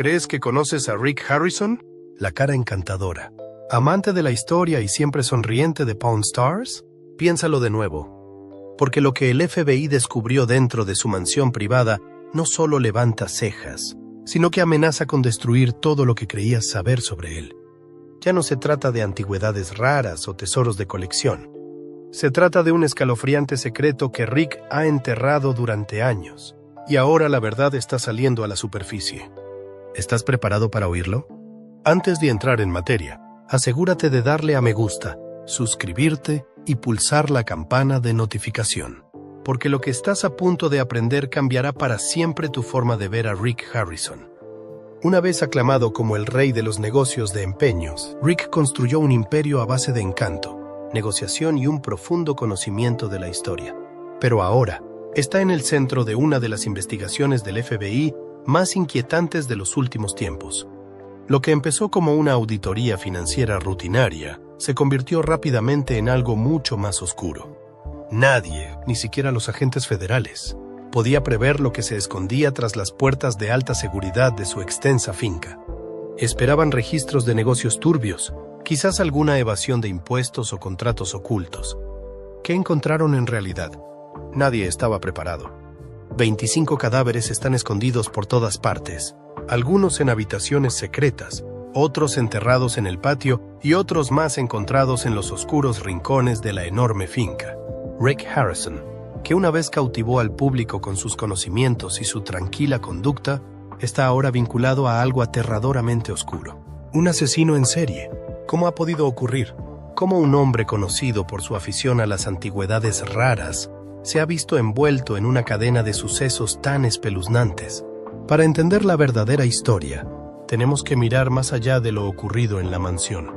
¿Crees que conoces a Rick Harrison? La cara encantadora. ¿Amante de la historia y siempre sonriente de Pawn Stars? Piénsalo de nuevo. Porque lo que el FBI descubrió dentro de su mansión privada no solo levanta cejas, sino que amenaza con destruir todo lo que creías saber sobre él. Ya no se trata de antigüedades raras o tesoros de colección. Se trata de un escalofriante secreto que Rick ha enterrado durante años, y ahora la verdad está saliendo a la superficie. ¿Estás preparado para oírlo? Antes de entrar en materia, asegúrate de darle a me gusta, suscribirte y pulsar la campana de notificación, porque lo que estás a punto de aprender cambiará para siempre tu forma de ver a Rick Harrison. Una vez aclamado como el rey de los negocios de empeños, Rick construyó un imperio a base de encanto, negociación y un profundo conocimiento de la historia. Pero ahora, está en el centro de una de las investigaciones del FBI más inquietantes de los últimos tiempos. Lo que empezó como una auditoría financiera rutinaria, se convirtió rápidamente en algo mucho más oscuro. Nadie, ni siquiera los agentes federales, podía prever lo que se escondía tras las puertas de alta seguridad de su extensa finca. Esperaban registros de negocios turbios, quizás alguna evasión de impuestos o contratos ocultos. ¿Qué encontraron en realidad? Nadie estaba preparado. 25 cadáveres están escondidos por todas partes, algunos en habitaciones secretas, otros enterrados en el patio y otros más encontrados en los oscuros rincones de la enorme finca. Rick Harrison, que una vez cautivó al público con sus conocimientos y su tranquila conducta, está ahora vinculado a algo aterradoramente oscuro. Un asesino en serie. ¿Cómo ha podido ocurrir? ¿Cómo un hombre conocido por su afición a las antigüedades raras se ha visto envuelto en una cadena de sucesos tan espeluznantes? Para entender la verdadera historia, tenemos que mirar más allá de lo ocurrido en la mansión.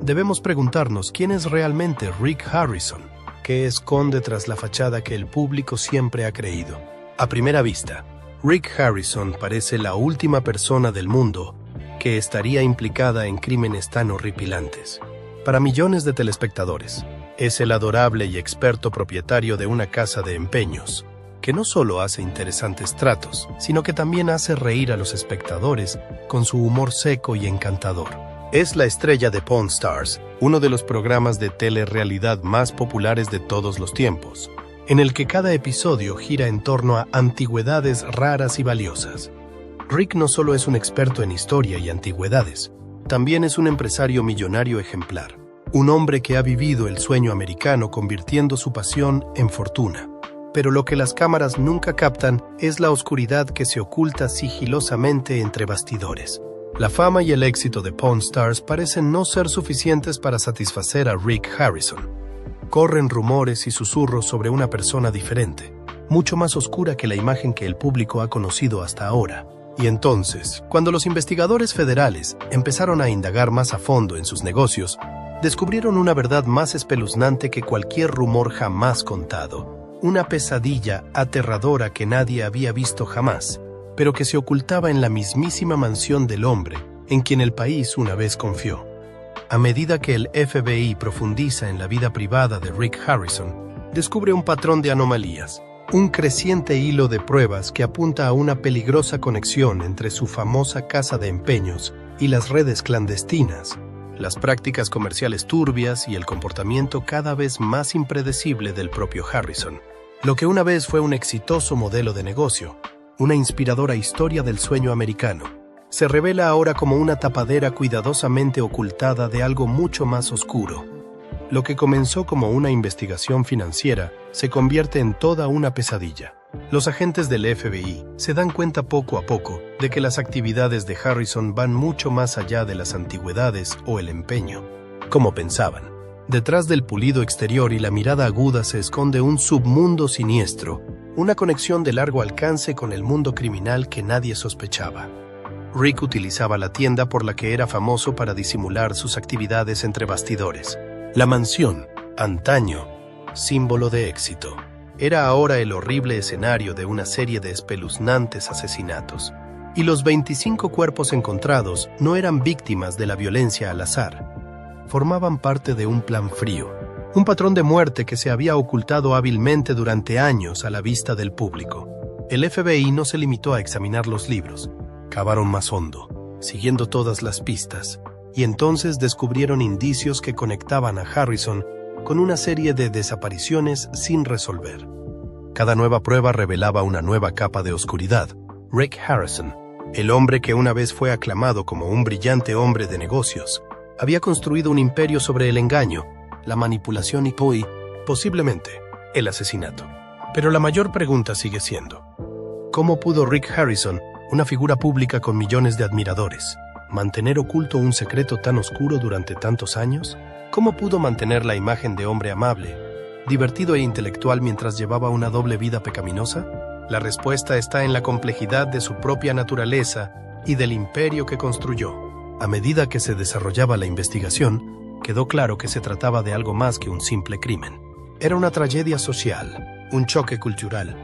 Debemos preguntarnos quién es realmente Rick Harrison, qué esconde tras la fachada que el público siempre ha creído. A primera vista, Rick Harrison parece la última persona del mundo que estaría implicada en crímenes tan horripilantes. Para millones de telespectadores, es el adorable y experto propietario de una casa de empeños, que no solo hace interesantes tratos, sino que también hace reír a los espectadores con su humor seco y encantador. Es la estrella de Pawn Stars, uno de los programas de telerrealidad más populares de todos los tiempos, en el que cada episodio gira en torno a antigüedades raras y valiosas. Rick no solo es un experto en historia y antigüedades, también es un empresario millonario ejemplar. Un hombre que ha vivido el sueño americano convirtiendo su pasión en fortuna. Pero lo que las cámaras nunca captan es la oscuridad que se oculta sigilosamente entre bastidores. La fama y el éxito de Pawn Stars parecen no ser suficientes para satisfacer a Rick Harrison. Corren rumores y susurros sobre una persona diferente, mucho más oscura que la imagen que el público ha conocido hasta ahora. Y entonces, cuando los investigadores federales empezaron a indagar más a fondo en sus negocios, descubrieron una verdad más espeluznante que cualquier rumor jamás contado. Una pesadilla aterradora que nadie había visto jamás, pero que se ocultaba en la mismísima mansión del hombre en quien el país una vez confió. A medida que el FBI profundiza en la vida privada de Rick Harrison, descubre un patrón de anomalías, un creciente hilo de pruebas que apunta a una peligrosa conexión entre su famosa casa de empeños y las redes clandestinas, las prácticas comerciales turbias y el comportamiento cada vez más impredecible del propio Harrison. Lo que una vez fue un exitoso modelo de negocio, una inspiradora historia del sueño americano, se revela ahora como una tapadera cuidadosamente ocultada de algo mucho más oscuro. Lo que comenzó como una investigación financiera se convierte en toda una pesadilla. Los agentes del FBI se dan cuenta poco a poco de que las actividades de Harrison van mucho más allá de las antigüedades o el empeño, como pensaban. Detrás del pulido exterior y la mirada aguda se esconde un submundo siniestro, una conexión de largo alcance con el mundo criminal que nadie sospechaba. Rick utilizaba la tienda por la que era famoso para disimular sus actividades entre bastidores. La mansión, antaño, símbolo de éxito, era ahora el horrible escenario de una serie de espeluznantes asesinatos. Y los 25 cuerpos encontrados no eran víctimas de la violencia al azar. Formaban parte de un plan frío, un patrón de muerte que se había ocultado hábilmente durante años a la vista del público. El FBI no se limitó a examinar los libros. Cavaron más hondo, siguiendo todas las pistas, y entonces descubrieron indicios que conectaban a Harrison con una serie de desapariciones sin resolver. Cada nueva prueba revelaba una nueva capa de oscuridad. Rick Harrison, el hombre que una vez fue aclamado como un brillante hombre de negocios, había construido un imperio sobre el engaño, la manipulación y, posiblemente, el asesinato. Pero la mayor pregunta sigue siendo: ¿cómo pudo Rick Harrison, una figura pública con millones de admiradores, mantener oculto un secreto tan oscuro durante tantos años? ¿Cómo pudo mantener la imagen de hombre amable, divertido e intelectual mientras llevaba una doble vida pecaminosa? La respuesta está en la complejidad de su propia naturaleza y del imperio que construyó. A medida que se desarrollaba la investigación, quedó claro que se trataba de algo más que un simple crimen. Era una tragedia social, un choque cultural.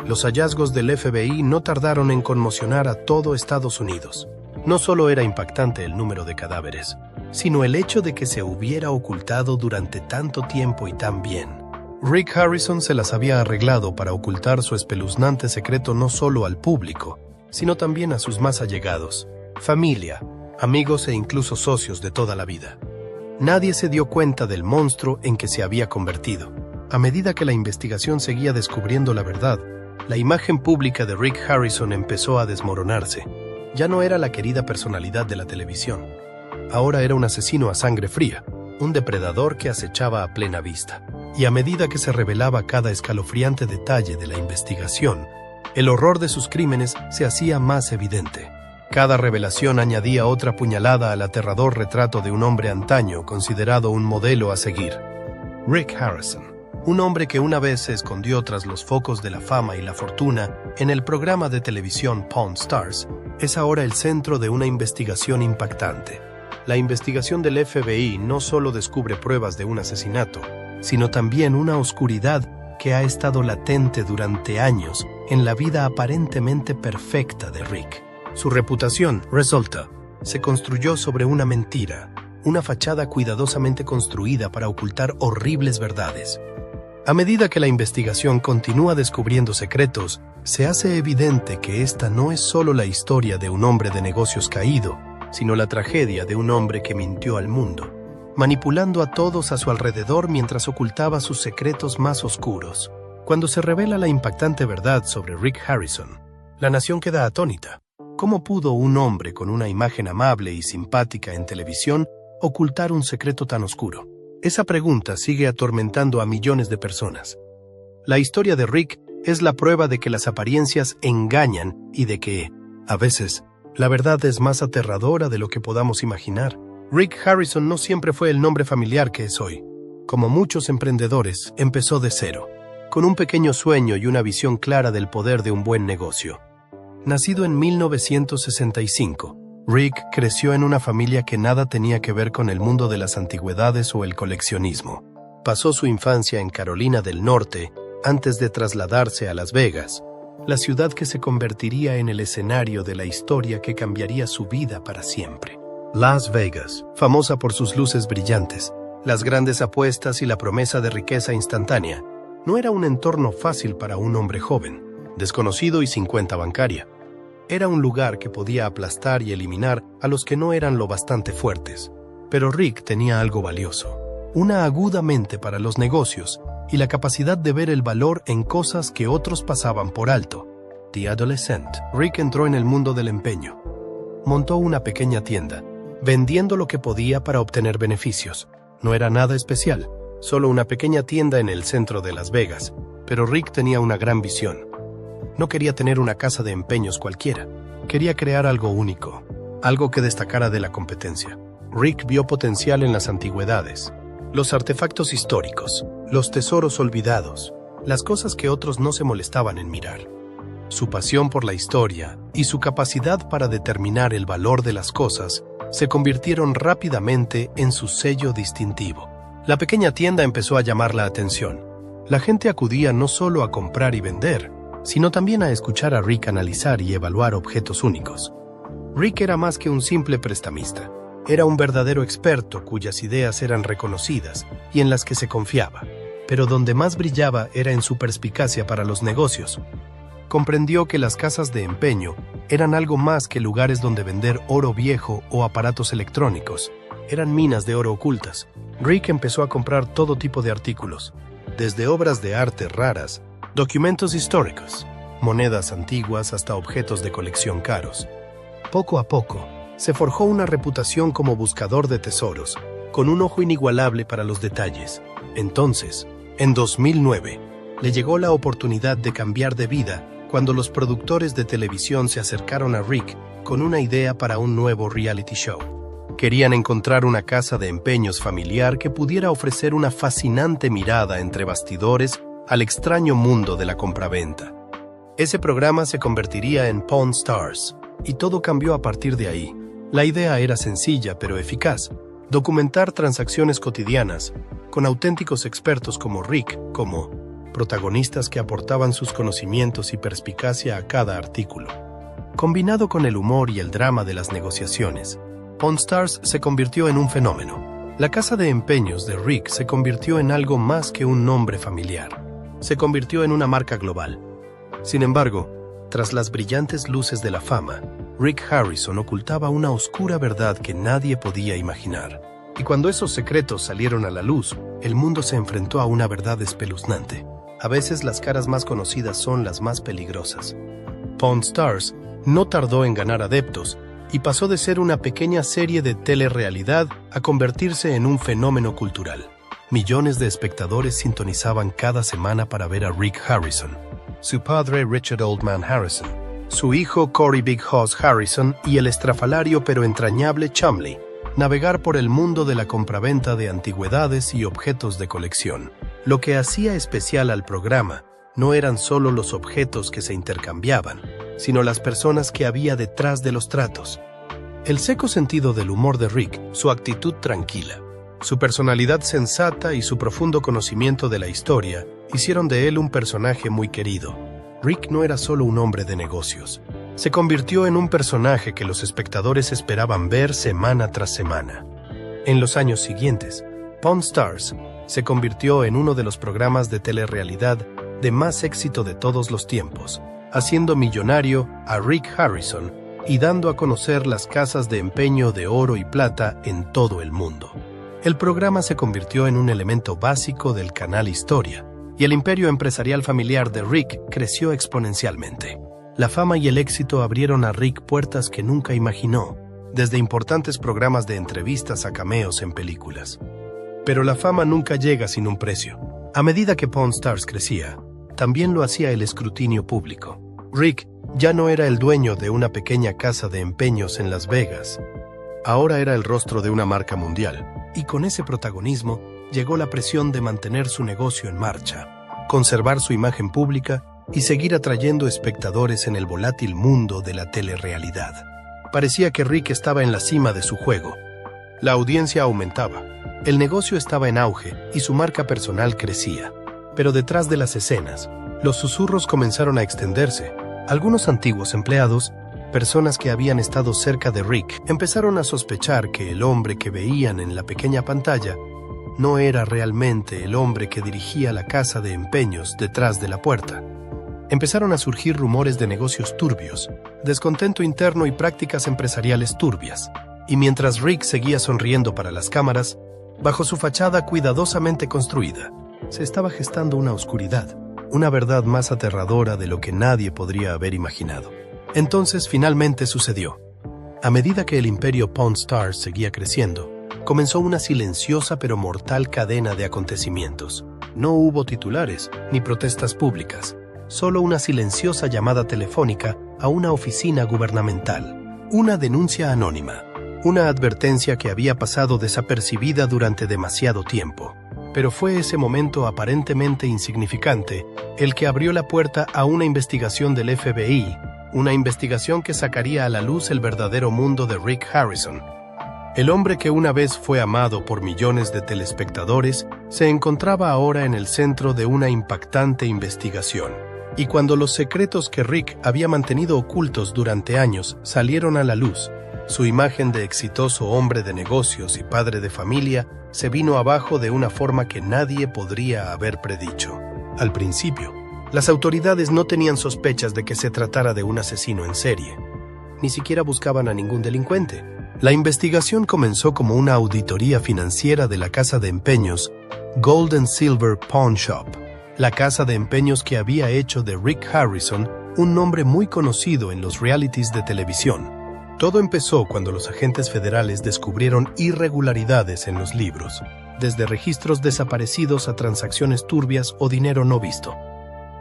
Los hallazgos del FBI no tardaron en conmocionar a todo Estados Unidos. No solo era impactante el número de cadáveres, sino el hecho de que se hubiera ocultado durante tanto tiempo y tan bien. Rick Harrison se las había arreglado para ocultar su espeluznante secreto no solo al público, sino también a sus más allegados, familia, amigos e incluso socios de toda la vida. Nadie se dio cuenta del monstruo en que se había convertido. A medida que la investigación seguía descubriendo la verdad, la imagen pública de Rick Harrison empezó a desmoronarse. Ya no era la querida personalidad de la televisión. Ahora era un asesino a sangre fría, un depredador que acechaba a plena vista. Y a medida que se revelaba cada escalofriante detalle de la investigación, el horror de sus crímenes se hacía más evidente. Cada revelación añadía otra puñalada al aterrador retrato de un hombre antaño considerado un modelo a seguir. Rick Harrison, un hombre que una vez se escondió tras los focos de la fama y la fortuna en el programa de televisión Pawn Stars, es ahora el centro de una investigación impactante. La investigación del FBI no solo descubre pruebas de un asesinato, sino también una oscuridad que ha estado latente durante años en la vida aparentemente perfecta de Rick. Su reputación, resulta, se construyó sobre una mentira, una fachada cuidadosamente construida para ocultar horribles verdades. A medida que la investigación continúa descubriendo secretos, se hace evidente que esta no es solo la historia de un hombre de negocios caído, sino la tragedia de un hombre que mintió al mundo, manipulando a todos a su alrededor mientras ocultaba sus secretos más oscuros. Cuando se revela la impactante verdad sobre Rick Harrison, la nación queda atónita. ¿Cómo pudo un hombre con una imagen amable y simpática en televisión ocultar un secreto tan oscuro? Esa pregunta sigue atormentando a millones de personas. La historia de Rick es la prueba de que las apariencias engañan y de que, a veces, la verdad es más aterradora de lo que podamos imaginar. Rick Harrison no siempre fue el nombre familiar que es hoy. Como muchos emprendedores, empezó de cero, con un pequeño sueño y una visión clara del poder de un buen negocio. Nacido en 1965, Rick creció en una familia que nada tenía que ver con el mundo de las antigüedades o el coleccionismo. Pasó su infancia en Carolina del Norte antes de trasladarse a Las Vegas, la ciudad que se convertiría en el escenario de la historia que cambiaría su vida para siempre. Las Vegas, famosa por sus luces brillantes, las grandes apuestas y la promesa de riqueza instantánea, no era un entorno fácil para un hombre joven, desconocido y sin cuenta bancaria. Era un lugar que podía aplastar y eliminar a los que no eran lo bastante fuertes. Pero Rick tenía algo valioso, una aguda mente para los negocios y la capacidad de ver el valor en cosas que otros pasaban por alto. De adolescente, Rick entró en el mundo del empeño. Montó una pequeña tienda, vendiendo lo que podía para obtener beneficios. No era nada especial, solo una pequeña tienda en el centro de Las Vegas, pero Rick tenía una gran visión. No quería tener una casa de empeños cualquiera. Quería crear algo único, algo que destacara de la competencia. Rick vio potencial en las antigüedades, los artefactos históricos, los tesoros olvidados, las cosas que otros no se molestaban en mirar. Su pasión por la historia y su capacidad para determinar el valor de las cosas se convirtieron rápidamente en su sello distintivo. La pequeña tienda empezó a llamar la atención. La gente acudía no solo a comprar y vender, sino también a escuchar a Rick analizar y evaluar objetos únicos. Rick era más que un simple prestamista. Era un verdadero experto cuyas ideas eran reconocidas y en las que se confiaba, pero donde más brillaba era en su perspicacia para los negocios. comprendió que las casas de empeño eran algo más que lugares donde vender oro viejo o aparatos electrónicos. Eran minas de oro ocultas. Rick empezó a comprar todo tipo de artículos, desde obras de arte raras, documentos históricos, monedas antiguas hasta objetos de colección caros. Poco a poco, se forjó una reputación como buscador de tesoros, con un ojo inigualable para los detalles. Entonces, en 2009, le llegó la oportunidad de cambiar de vida cuando los productores de televisión se acercaron a Rick con una idea para un nuevo reality show. Querían encontrar una casa de empeños familiar que pudiera ofrecer una fascinante mirada entre bastidores al extraño mundo de la compraventa. Ese programa se convertiría en Pawn Stars, y todo cambió a partir de ahí. La idea era sencilla pero eficaz: documentar transacciones cotidianas, con auténticos expertos como Rick, como protagonistas que aportaban sus conocimientos y perspicacia a cada artículo. Combinado con el humor y el drama de las negociaciones, Pawn Stars se convirtió en un fenómeno. La casa de empeños de Rick se convirtió en algo más que un nombre familiar. Se convirtió en una marca global. Sin embargo, tras las brillantes luces de la fama, Rick Harrison ocultaba una oscura verdad que nadie podía imaginar. Y cuando esos secretos salieron a la luz, el mundo se enfrentó a una verdad espeluznante. A veces las caras más conocidas son las más peligrosas. Pawn Stars no tardó en ganar adeptos y pasó de ser una pequeña serie de telerrealidad a convertirse en un fenómeno cultural. Millones de espectadores sintonizaban cada semana para ver a Rick Harrison, su padre Richard Oldman Harrison, su hijo Corey Big Hoss Harrison y el estrafalario pero entrañable Chumley navegar por el mundo de la compraventa de antigüedades y objetos de colección. Lo que hacía especial al programa no eran solo los objetos que se intercambiaban, sino las personas que había detrás de los tratos. El seco sentido del humor de Rick, su actitud tranquila, su personalidad sensata y su profundo conocimiento de la historia hicieron de él un personaje muy querido. Rick no era solo un hombre de negocios. Se convirtió en un personaje que los espectadores esperaban ver semana tras semana. En los años siguientes, Pawn Stars se convirtió en uno de los programas de telerrealidad de más éxito de todos los tiempos, haciendo millonario a Rick Harrison y dando a conocer las casas de empeño de oro y plata en todo el mundo. El programa se convirtió en un elemento básico del canal Historia, y el imperio empresarial familiar de Rick creció exponencialmente. La fama y el éxito abrieron a Rick puertas que nunca imaginó, desde importantes programas de entrevistas a cameos en películas. Pero la fama nunca llega sin un precio. A medida que Pawn Stars crecía, también lo hacía el escrutinio público. Rick ya no era el dueño de una pequeña casa de empeños en Las Vegas. Ahora era el rostro de una marca mundial, y con ese protagonismo llegó la presión de mantener su negocio en marcha, conservar su imagen pública y seguir atrayendo espectadores en el volátil mundo de la telerrealidad. Parecía que Rick estaba en la cima de su juego. La audiencia aumentaba, el negocio estaba en auge y su marca personal crecía. Pero detrás de las escenas, los susurros comenzaron a extenderse. Algunos antiguos empleados, personas que habían estado cerca de Rick, empezaron a sospechar que el hombre que veían en la pequeña pantalla no era realmente el hombre que dirigía la casa de empeños detrás de la puerta. Empezaron a surgir rumores de negocios turbios, descontento interno y prácticas empresariales turbias. Y mientras Rick seguía sonriendo para las cámaras, bajo su fachada cuidadosamente construida, se estaba gestando una oscuridad, una verdad más aterradora de lo que nadie podría haber imaginado. Entonces finalmente sucedió. A medida que el imperio Pawn Stars seguía creciendo, comenzó una silenciosa pero mortal cadena de acontecimientos. No hubo titulares ni protestas públicas, solo una silenciosa llamada telefónica a una oficina gubernamental, una denuncia anónima, una advertencia que había pasado desapercibida durante demasiado tiempo. Pero fue ese momento aparentemente insignificante el que abrió la puerta a una investigación del FBI, una investigación que sacaría a la luz el verdadero mundo de Rick Harrison. El hombre que una vez fue amado por millones de telespectadores se encontraba ahora en el centro de una impactante investigación. Y cuando los secretos que Rick había mantenido ocultos durante años salieron a la luz, su imagen de exitoso hombre de negocios y padre de familia se vino abajo de una forma que nadie podría haber predicho. Al principio, Las autoridades no tenían sospechas de que se tratara de un asesino en serie. Ni siquiera buscaban a ningún delincuente. La investigación comenzó como una auditoría financiera de la casa de empeños Gold and Silver Pawn Shop, la casa de empeños que había hecho de Rick Harrison un nombre muy conocido en los realities de televisión. Todo empezó cuando los agentes federales descubrieron irregularidades en los libros, desde registros desaparecidos a transacciones turbias o dinero no visto.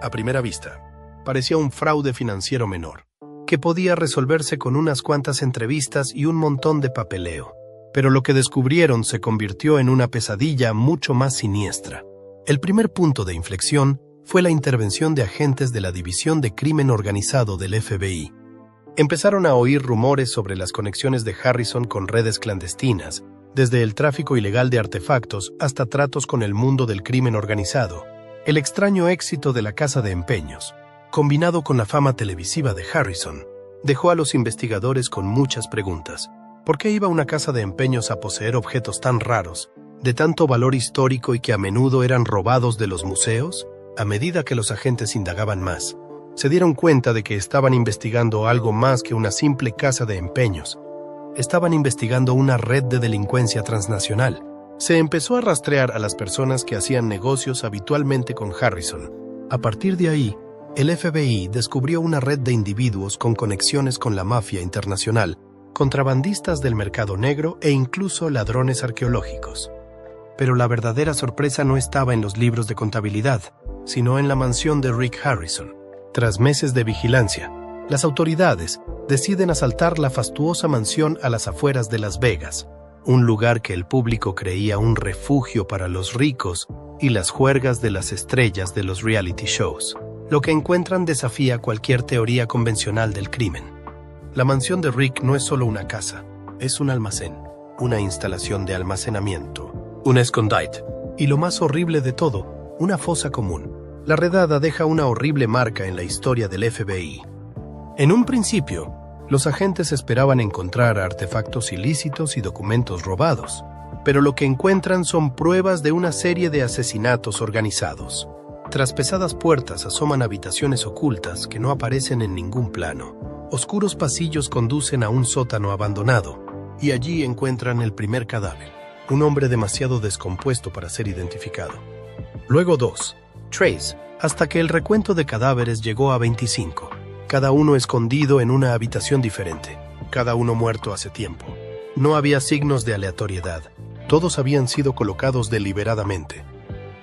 A primera vista, parecía un fraude financiero menor, que podía resolverse con unas cuantas entrevistas y un montón de papeleo. Pero lo que descubrieron se convirtió en una pesadilla mucho más siniestra. El primer punto de inflexión fue la intervención de agentes de la División de Crimen Organizado del FBI. Empezaron a oír rumores sobre las conexiones de Harrison con redes clandestinas, desde el tráfico ilegal de artefactos hasta tratos con el mundo del crimen organizado. El extraño éxito de la casa de empeños, combinado con la fama televisiva de Harrison, dejó a los investigadores con muchas preguntas. ¿Por qué iba una casa de empeños a poseer objetos tan raros, de tanto valor histórico y que a menudo eran robados de los museos? A medida que los agentes indagaban más, se dieron cuenta de que estaban investigando algo más que una simple casa de empeños. Estaban investigando una red de delincuencia transnacional. Se empezó a rastrear a las personas que hacían negocios habitualmente con Harrison. A partir de ahí, el FBI descubrió una red de individuos con conexiones con la mafia internacional, contrabandistas del mercado negro e incluso ladrones arqueológicos. Pero la verdadera sorpresa no estaba en los libros de contabilidad, sino en la mansión de Rick Harrison. Tras meses de vigilancia, las autoridades deciden asaltar la fastuosa mansión a las afueras de Las Vegas, un lugar que el público creía un refugio para los ricos y las juergas de las estrellas de los reality shows. Lo que encuentran desafía cualquier teoría convencional del crimen. La mansión de Rick no es solo una casa, es un almacén, una instalación de almacenamiento, un escondite, y lo más horrible de todo, una fosa común. La redada deja una horrible marca en la historia del FBI. En un principio, los agentes esperaban encontrar artefactos ilícitos y documentos robados, pero lo que encuentran son pruebas de una serie de asesinatos organizados. Tras pesadas puertas asoman habitaciones ocultas que no aparecen en ningún plano. Oscuros pasillos conducen a un sótano abandonado, y allí encuentran el primer cadáver, un hombre demasiado descompuesto para ser identificado. Luego 2, Trace, hasta que el recuento de cadáveres llegó a 25, cada uno escondido en una habitación diferente, cada uno muerto hace tiempo. No había signos de aleatoriedad, todos habían sido colocados deliberadamente.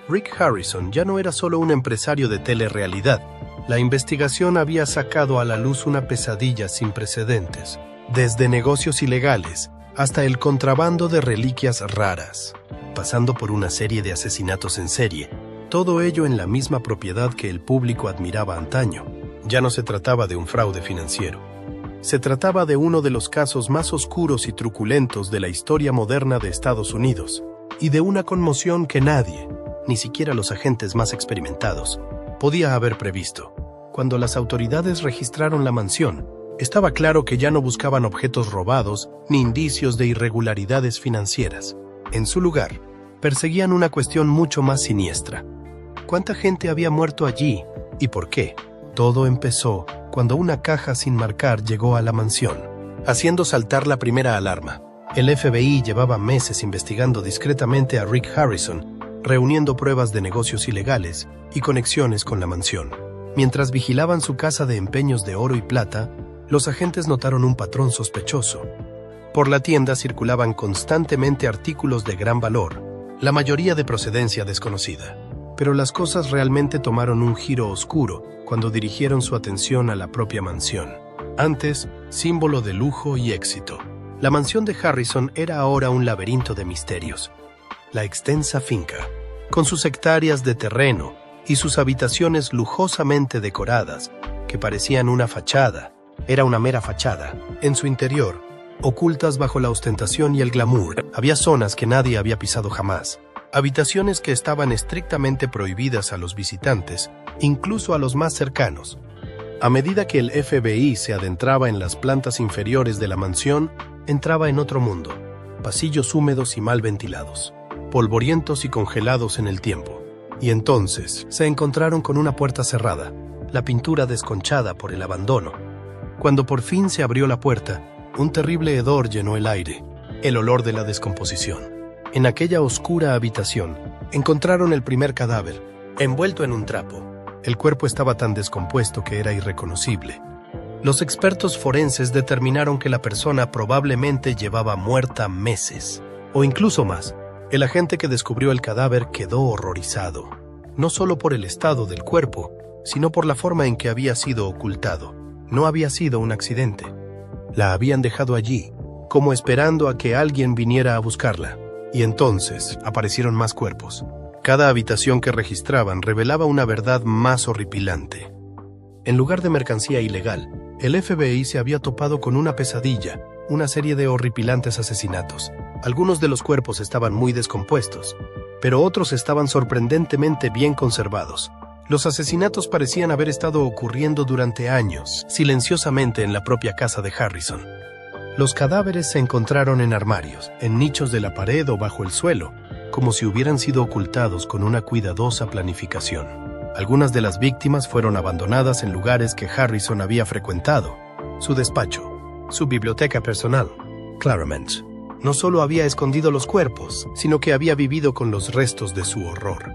Rick Harrison ya no era solo un empresario de telerrealidad. La investigación había sacado a la luz una pesadilla sin precedentes, desde negocios ilegales hasta el contrabando de reliquias raras, pasando por una serie de asesinatos en serie, todo ello en la misma propiedad que el público admiraba antaño. Ya no se trataba de un fraude financiero. Se trataba de uno de los casos más oscuros y truculentos de la historia moderna de Estados Unidos, y de una conmoción que nadie, ni siquiera los agentes más experimentados, podía haber previsto. Cuando las autoridades registraron la mansión, estaba claro que ya no buscaban objetos robados ni indicios de irregularidades financieras. En su lugar, perseguían una cuestión mucho más siniestra. ¿Cuánta gente había muerto allí y por qué? Todo empezó cuando una caja sin marcar llegó a la mansión, haciendo saltar la primera alarma. El FBI llevaba meses investigando discretamente a Rick Harrison, reuniendo pruebas de negocios ilegales y conexiones con la mansión. Mientras vigilaban su casa de empeños de oro y plata, los agentes notaron un patrón sospechoso. Por la tienda circulaban constantemente artículos de gran valor, la mayoría de procedencia desconocida. Pero las cosas realmente tomaron un giro oscuro cuando dirigieron su atención a la propia mansión. Antes, símbolo de lujo y éxito, la mansión de Harrison era ahora un laberinto de misterios. La extensa finca, con sus hectáreas de terreno y sus habitaciones lujosamente decoradas, que parecían una fachada, era una mera fachada. En su interior, ocultas bajo la ostentación y el glamour, había zonas que nadie había pisado jamás. Habitaciones que estaban estrictamente prohibidas a los visitantes, incluso a los más cercanos. A medida que el FBI se adentraba en las plantas inferiores de la mansión, entraba en otro mundo, pasillos húmedos y mal ventilados, polvorientos y congelados en el tiempo. Y entonces se encontraron con una puerta cerrada, la pintura desconchada por el abandono. Cuando por fin se abrió la puerta, un terrible hedor llenó el aire, el olor de la descomposición. En aquella oscura habitación, encontraron el primer cadáver, envuelto en un trapo. El cuerpo estaba tan descompuesto que era irreconocible. Los expertos forenses determinaron que la persona probablemente llevaba muerta meses, o incluso más. El agente que descubrió el cadáver quedó horrorizado, no solo por el estado del cuerpo, sino por la forma en que había sido ocultado. No había sido un accidente. La habían dejado allí, como esperando a que alguien viniera a buscarla. Y entonces aparecieron más cuerpos. Cada habitación que registraban revelaba una verdad más horripilante. En lugar de mercancía ilegal, el FBI se había topado con una pesadilla, una serie de horripilantes asesinatos. Algunos de los cuerpos estaban muy descompuestos, pero otros estaban sorprendentemente bien conservados. Los asesinatos parecían haber estado ocurriendo durante años, silenciosamente en la propia casa de Harrison. Los cadáveres se encontraron en armarios, en nichos de la pared o bajo el suelo, como si hubieran sido ocultados con una cuidadosa planificación. Algunas de las víctimas fueron abandonadas en lugares que Harrison había frecuentado. Su despacho, su biblioteca personal. Claramente, no solo había escondido los cuerpos, sino que había vivido con los restos de su horror.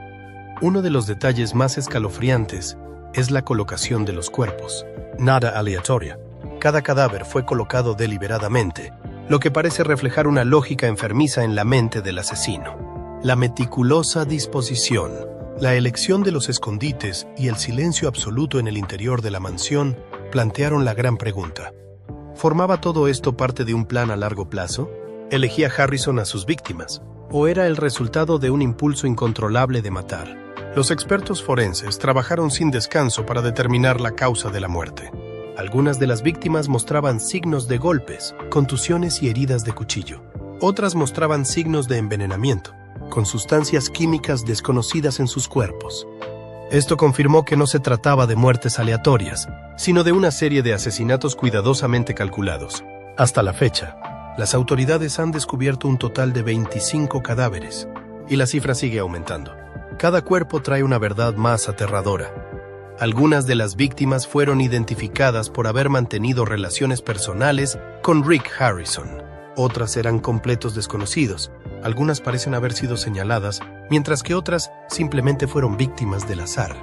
Uno de los detalles más escalofriantes es la colocación de los cuerpos. Nada aleatoria. Cada cadáver fue colocado deliberadamente, lo que parece reflejar una lógica enfermiza en la mente del asesino. La meticulosa disposición, la elección de los escondites y el silencio absoluto en el interior de la mansión plantearon la gran pregunta. ¿Formaba todo esto parte de un plan a largo plazo? ¿Elegía Harrison a sus víctimas? ¿O era el resultado de un impulso incontrolable de matar? Los expertos forenses trabajaron sin descanso para determinar la causa de la muerte. Algunas de las víctimas mostraban signos de golpes, contusiones y heridas de cuchillo. Otras mostraban signos de envenenamiento, con sustancias químicas desconocidas en sus cuerpos. Esto confirmó que no se trataba de muertes aleatorias, sino de una serie de asesinatos cuidadosamente calculados. Hasta la fecha, las autoridades han descubierto un total de 25 cadáveres, y la cifra sigue aumentando. Cada cuerpo trae una verdad más aterradora. Algunas de las víctimas fueron identificadas por haber mantenido relaciones personales con Rick Harrison. Otras eran completos desconocidos. Algunas parecen haber sido señaladas, mientras que otras simplemente fueron víctimas del azar.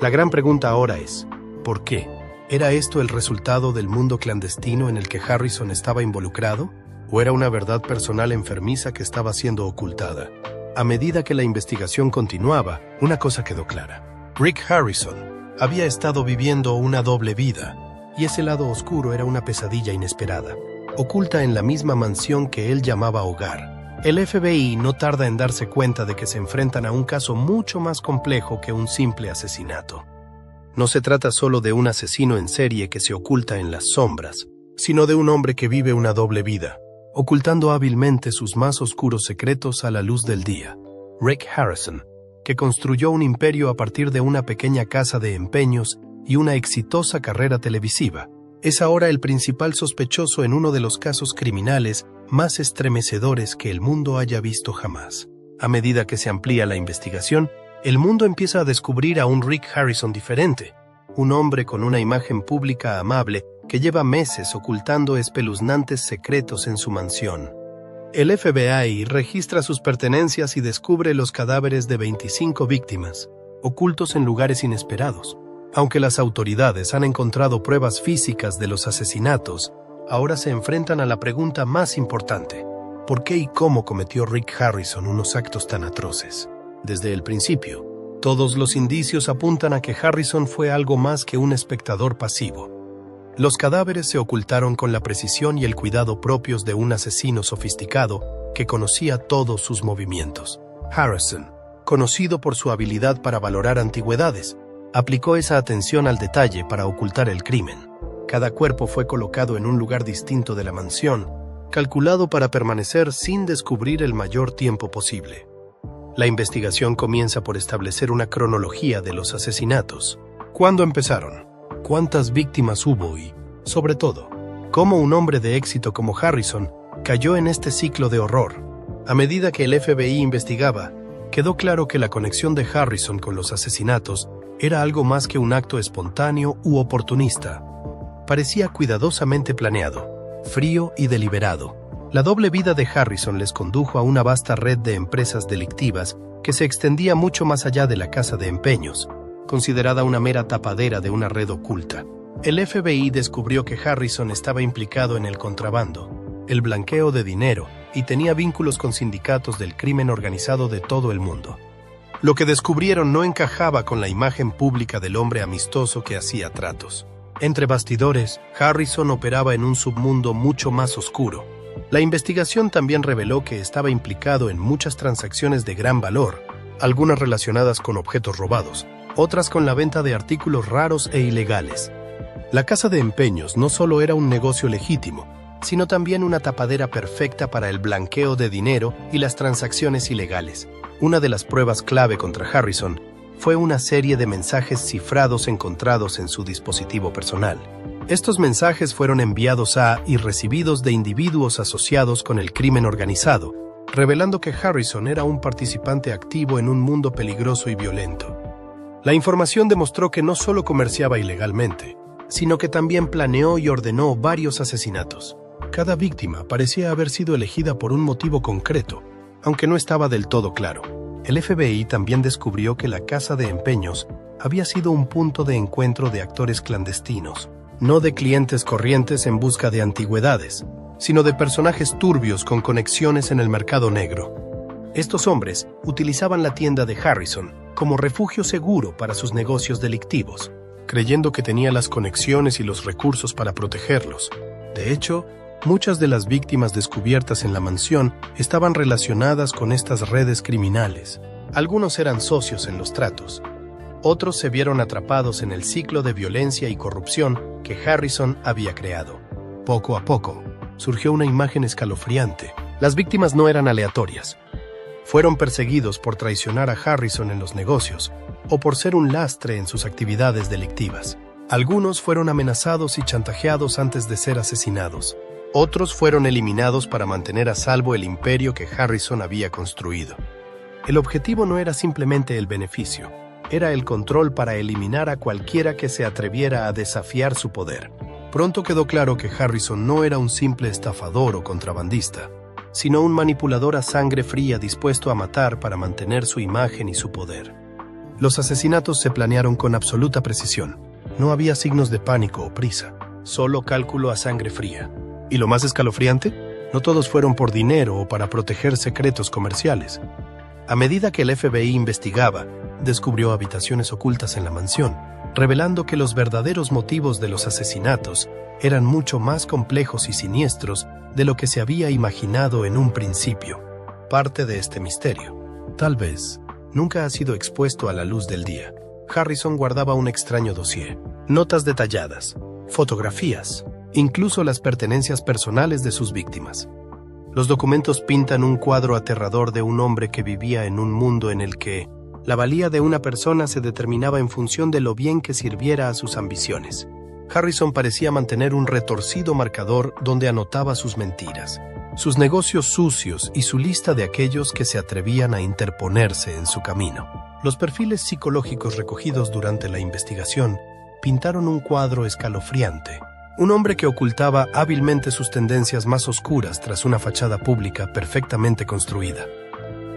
La gran pregunta ahora es, ¿por qué? ¿Era esto el resultado del mundo clandestino en el que Harrison estaba involucrado? ¿O era una verdad personal enfermiza que estaba siendo ocultada? A medida que la investigación continuaba, una cosa quedó clara. Rick Harrison había estado viviendo una doble vida, y ese lado oscuro era una pesadilla inesperada, oculta en la misma mansión que él llamaba hogar. El FBI no tarda en darse cuenta de que se enfrentan a un caso mucho más complejo que un simple asesinato. No se trata solo de un asesino en serie que se oculta en las sombras, sino de un hombre que vive una doble vida, ocultando hábilmente sus más oscuros secretos a la luz del día. Rick Harrison, que construyó un imperio a partir de una pequeña casa de empeños y una exitosa carrera televisiva, es ahora el principal sospechoso en uno de los casos criminales más estremecedores que el mundo haya visto jamás. A medida que se amplía la investigación, el mundo empieza a descubrir a un Rick Harrison diferente, un hombre con una imagen pública amable que lleva meses ocultando espeluznantes secretos en su mansión. El FBI registra sus pertenencias y descubre los cadáveres de 25 víctimas, ocultos en lugares inesperados. Aunque las autoridades han encontrado pruebas físicas de los asesinatos, ahora se enfrentan a la pregunta más importante: ¿por qué y cómo cometió Rick Harrison unos actos tan atroces? Desde el principio, todos los indicios apuntan a que Harrison fue algo más que un espectador pasivo. Los cadáveres se ocultaron con la precisión y el cuidado propios de un asesino sofisticado que conocía todos sus movimientos. Harrison, conocido por su habilidad para valorar antigüedades, aplicó esa atención al detalle para ocultar el crimen. Cada cuerpo fue colocado en un lugar distinto de la mansión, calculado para permanecer sin descubrir el mayor tiempo posible. La investigación comienza por establecer una cronología de los asesinatos. ¿Cuándo empezaron? ¿Cuántas víctimas hubo? Y, sobre todo, ¿cómo un hombre de éxito como Harrison cayó en este ciclo de horror? A medida que el FBI investigaba, Quedó claro que la conexión de Harrison con los asesinatos era algo más que un acto espontáneo u oportunista. Parecía cuidadosamente planeado, frío y deliberado. La doble vida de Harrison les condujo a una vasta red de empresas delictivas que se extendía mucho más allá de la casa de empeños, considerada una mera tapadera de una red oculta. El FBI descubrió que Harrison estaba implicado en el contrabando, el blanqueo de dinero y tenía vínculos con sindicatos del crimen organizado de todo el mundo. Lo que descubrieron no encajaba con la imagen pública del hombre amistoso que hacía tratos. Entre bastidores, Harrison operaba en un submundo mucho más oscuro. La investigación también reveló que estaba implicado en muchas transacciones de gran valor, algunas relacionadas con objetos robados, otras con la venta de artículos raros e ilegales. La casa de empeños no solo era un negocio legítimo, sino también una tapadera perfecta para el blanqueo de dinero y las transacciones ilegales. Una de las pruebas clave contra Harrison fue una serie de mensajes cifrados encontrados en su dispositivo personal. Estos mensajes fueron enviados a y recibidos de individuos asociados con el crimen organizado, revelando que Harrison era un participante activo en un mundo peligroso y violento. La información demostró que no solo comerciaba ilegalmente, sino que también planeó y ordenó varios asesinatos. Cada víctima parecía haber sido elegida por un motivo concreto, aunque no estaba del todo claro. El FBI también descubrió que la casa de empeños había sido un punto de encuentro de actores clandestinos, no de clientes corrientes en busca de antigüedades, sino de personajes turbios con conexiones en el mercado negro. Estos hombres utilizaban la tienda de Harrison como refugio seguro para sus negocios delictivos, creyendo que tenía las conexiones y los recursos para protegerlos. De hecho, muchas de las víctimas descubiertas en la mansión estaban relacionadas con estas redes criminales. Algunos eran socios en los tratos. Otros se vieron atrapados en el ciclo de violencia y corrupción que Harrison había creado. Poco a poco, surgió una imagen escalofriante. Las víctimas no eran aleatorias. Fueron perseguidos por traicionar a Harrison en los negocios o por ser un lastre en sus actividades delictivas. Algunos fueron amenazados y chantajeados antes de ser asesinados. Otros fueron eliminados para mantener a salvo el imperio que Harrison había construido. El objetivo no era simplemente el beneficio, era el control para eliminar a cualquiera que se atreviera a desafiar su poder. Pronto quedó claro que Harrison no era un simple estafador o contrabandista, sino un manipulador a sangre fría dispuesto a matar para mantener su imagen y su poder. Los asesinatos se planearon con absoluta precisión. No había signos de pánico o prisa, solo cálculo a sangre fría. ¿Y lo más escalofriante? No todos fueron por dinero o para proteger secretos comerciales. A medida que el FBI investigaba, descubrió habitaciones ocultas en la mansión, revelando que los verdaderos motivos de los asesinatos eran mucho más complejos y siniestros de lo que se había imaginado en un principio. Parte de este misterio, tal vez, nunca ha sido expuesto a la luz del día. Harrison guardaba un extraño dossier, notas detalladas, fotografías, incluso las pertenencias personales de sus víctimas. Los documentos pintan un cuadro aterrador de un hombre que vivía en un mundo en el que la valía de una persona se determinaba en función de lo bien que sirviera a sus ambiciones. Harrison parecía mantener un retorcido marcador donde anotaba sus mentiras, sus negocios sucios y su lista de aquellos que se atrevían a interponerse en su camino. Los perfiles psicológicos recogidos durante la investigación pintaron un cuadro escalofriante. Un hombre que ocultaba hábilmente sus tendencias más oscuras tras una fachada pública perfectamente construida.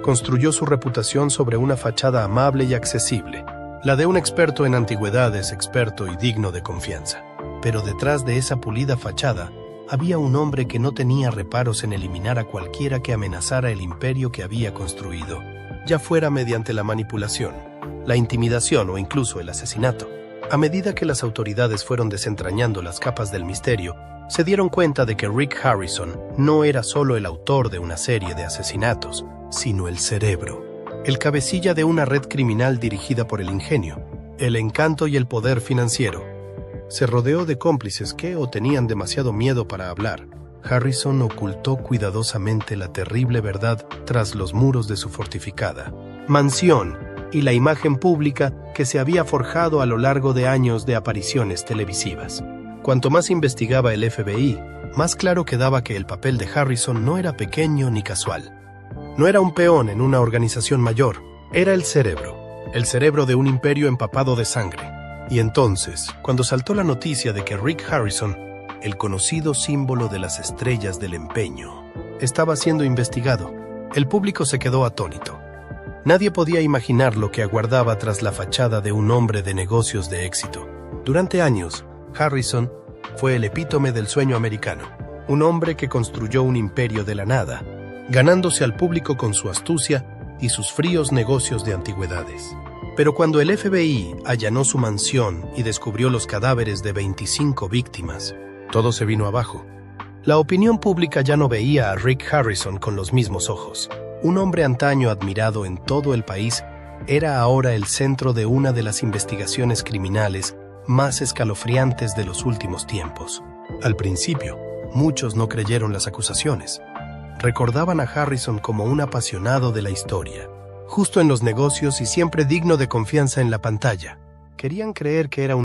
Construyó su reputación sobre una fachada amable y accesible, la de un experto en antigüedades, experto y digno de confianza. Pero detrás de esa pulida fachada había un hombre que no tenía reparos en eliminar a cualquiera que amenazara el imperio que había construido, ya fuera mediante la manipulación, la intimidación o incluso el asesinato. A medida que las autoridades fueron desentrañando las capas del misterio, se dieron cuenta de que Rick Harrison no era solo el autor de una serie de asesinatos, sino el cerebro, el cabecilla de una red criminal dirigida por el ingenio, el encanto y el poder financiero. Se rodeó de cómplices que o tenían demasiado miedo para hablar. Harrison ocultó cuidadosamente la terrible verdad tras los muros de su fortificada mansión y la imagen pública que se había forjado a lo largo de años de apariciones televisivas. Cuanto más investigaba el FBI, más claro quedaba que el papel de Harrison no era pequeño ni casual. No era un peón en una organización mayor, era el cerebro de un imperio empapado de sangre. Y entonces, cuando saltó la noticia de que Rick Harrison, el conocido símbolo de las estrellas del empeño, estaba siendo investigado, el público se quedó atónito. Nadie podía imaginar lo que aguardaba tras la fachada de un hombre de negocios de éxito. Durante años, Harrison fue el epítome del sueño americano, un hombre que construyó un imperio de la nada, ganándose al público con su astucia y sus fríos negocios de antigüedades. Pero cuando el FBI allanó su mansión y descubrió los cadáveres de 25 víctimas, todo se vino abajo. La opinión pública ya no veía a Rick Harrison con los mismos ojos. Un hombre antaño admirado en todo el país era ahora el centro de una de las investigaciones criminales más escalofriantes de los últimos tiempos. Al principio, muchos no creyeron las acusaciones. Recordaban a Harrison como un apasionado de la historia, justo en los negocios y siempre digno de confianza en la pantalla. Querían creer que era un